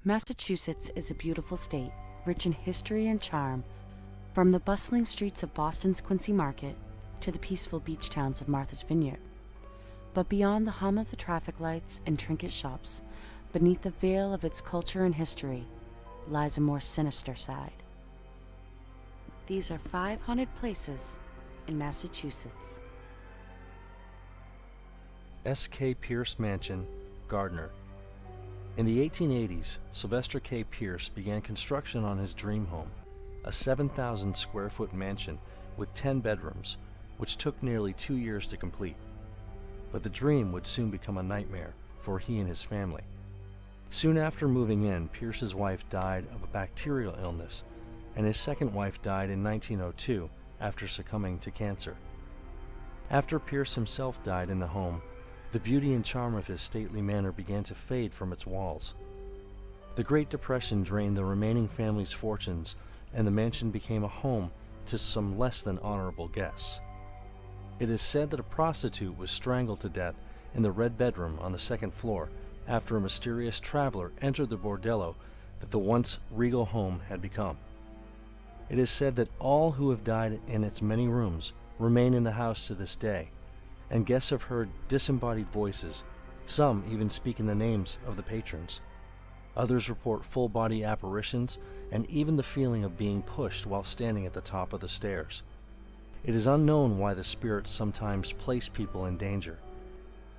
Massachusetts is a beautiful state, rich in history and charm, from the bustling streets of Boston's Quincy Market to the peaceful beach towns of Martha's Vineyard. But beyond the hum of the traffic lights and trinket shops, beneath the veil of its culture and history, lies a more sinister side. These are 5 haunted places in Massachusetts. S.K. Pierce Mansion, Gardner. In the 1880s, Sylvester K. Pierce began construction on his dream home, a 7,000 square foot mansion with 10 bedrooms, which took nearly 2 years to complete. But the dream would soon become a nightmare for he and his family. Soon after moving in, Pierce's wife died of a bacterial illness, and his second wife died in 1902 after succumbing to cancer. After Pierce himself died in the home, the beauty and charm of his stately manor began to fade from its walls. The Great Depression drained the remaining family's fortunes, and the mansion became a home to some less than honorable guests. It is said that a prostitute was strangled to death in the red bedroom on the second floor after a mysterious traveler entered the bordello that the once regal home had become. It is said that all who have died in its many rooms remain in the house to this day, and guests have heard disembodied voices. Some even speak in the names of the patrons. Others report full-body apparitions and even the feeling of being pushed while standing at the top of the stairs. It is unknown why the spirits sometimes place people in danger.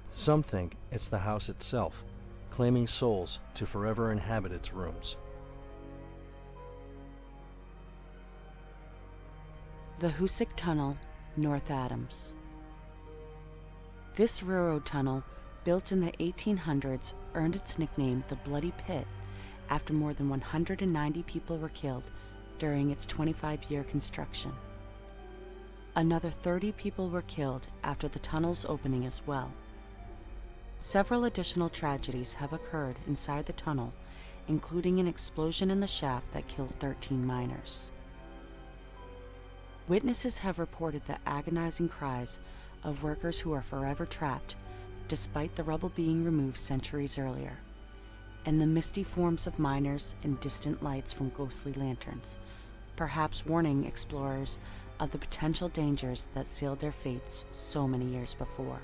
Some think it's the house itself, claiming souls to forever inhabit its rooms. The Hoosick Tunnel, North Adams. This railroad tunnel, built in the 1800s, earned its nickname the Bloody Pit after more than 190 people were killed during its 25-year construction. Another 30 people were killed after the tunnel's opening as well. Several additional tragedies have occurred inside the tunnel, including an explosion in the shaft that killed 13 miners. Witnesses have reported the agonizing cries of workers who are forever trapped, despite the rubble being removed centuries earlier, and the misty forms of miners and distant lights from ghostly lanterns, perhaps warning explorers of the potential dangers that sealed their fates so many years before.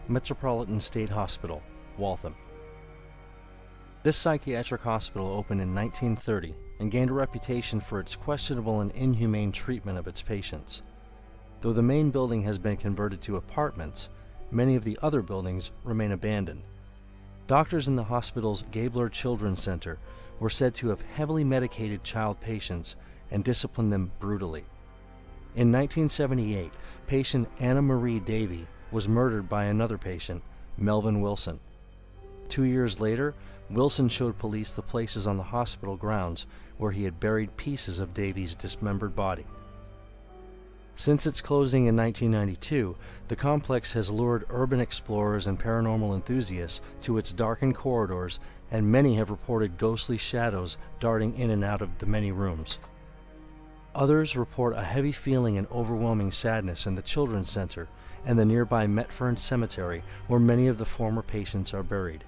Metropolitan State Hospital, Waltham. This psychiatric hospital opened in 1930 and gained a reputation for its questionable and inhumane treatment of its patients. Though the main building has been converted to apartments, many of the other buildings remain abandoned. Doctors in the hospital's Gabler Children's Center were said to have heavily medicated child patients and disciplined them brutally. In 1978, patient Anna Marie Davy was murdered by another patient, Melvin Wilson. 2 years later, Wilson showed police the places on the hospital grounds where he had buried pieces of Davy's dismembered body. Since its closing in 1992, the complex has lured urban explorers and paranormal enthusiasts to its darkened corridors, and many have reported ghostly shadows darting in and out of the many rooms. Others report a heavy feeling and overwhelming sadness in the Children's Center and the nearby Metfern Cemetery, where many of the former patients are buried.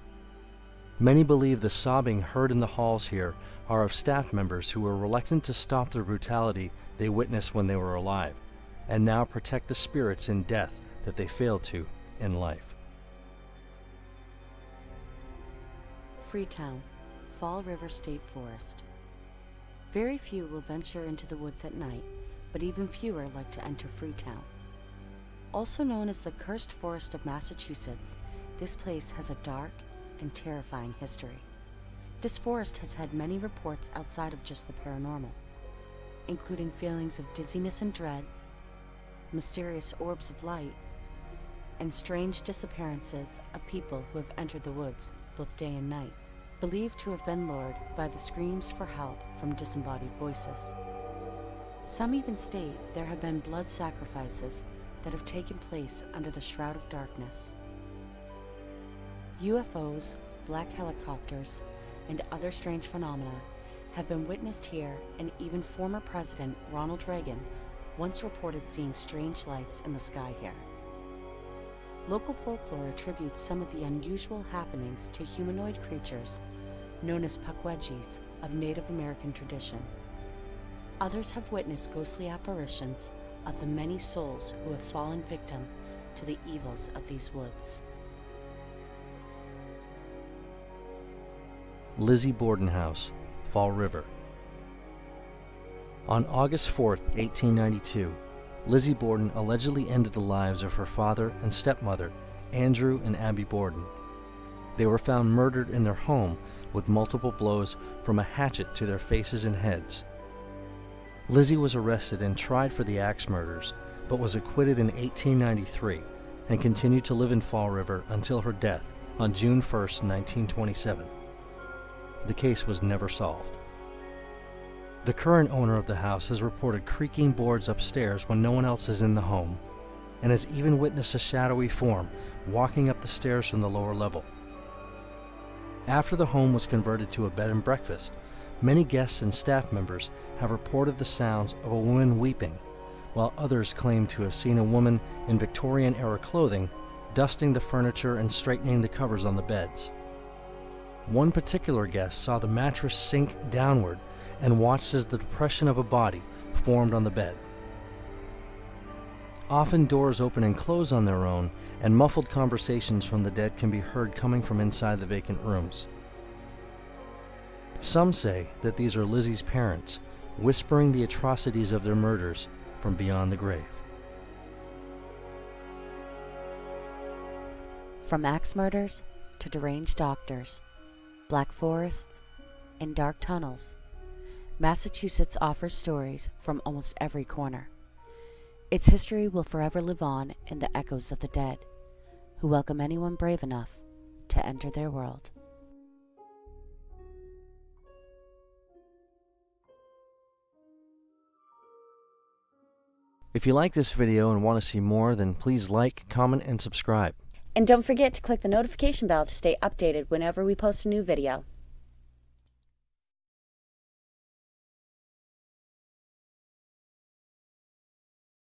Many believe the sobbing heard in the halls here are of staff members who were reluctant to stop the brutality they witnessed when they were alive, and now protect the spirits in death that they failed to in life. Freetown, Fall River State Forest. Very few will venture into the woods at night, but even fewer like to enter Freetown. Also known as the Cursed Forest of Massachusetts, this place has a dark and terrifying history. This forest has had many reports outside of just the paranormal, including feelings of dizziness and dread, mysterious orbs of light, and strange disappearances of people who have entered the woods both day and night, believed to have been lured by the screams for help from disembodied voices. Some even state there have been blood sacrifices that have taken place under the shroud of darkness. UFOs, black helicopters, and other strange phenomena have been witnessed here, and even former President Ronald Reagan once reported seeing strange lights in the sky here. Local folklore attributes some of the unusual happenings to humanoid creatures known as Pukwudgies of Native American tradition. Others have witnessed ghostly apparitions of the many souls who have fallen victim to the evils of these woods. Lizzie Borden House, Fall River. On August 4, 1892, Lizzie Borden allegedly ended the lives of her father and stepmother, Andrew and Abby Borden. They were found murdered in their home with multiple blows from a hatchet to their faces and heads. Lizzie was arrested and tried for the axe murders, but was acquitted in 1893 and continued to live in Fall River until her death on June 1, 1927. The case was never solved. The current owner of the house has reported creaking boards upstairs when no one else is in the home, and has even witnessed a shadowy form walking up the stairs from the lower level. After the home was converted to a bed and breakfast, many guests and staff members have reported the sounds of a woman weeping, while others claim to have seen a woman in Victorian-era clothing dusting the furniture and straightening the covers on the beds. One particular guest saw the mattress sink downward and watched as the depression of a body formed on the bed. Often doors open and close on their own, and muffled conversations from the dead can be heard coming from inside the vacant rooms. Some say that these are Lizzie's parents, whispering the atrocities of their murders from beyond the grave. From axe murders to deranged doctors, black forests, and dark tunnels, Massachusetts offers stories from almost every corner. Its history will forever live on in the echoes of the dead, who welcome anyone brave enough to enter their world. If you like this video and want to see more, then please like, comment, and subscribe. And don't forget to click the notification bell to stay updated whenever we post a new video.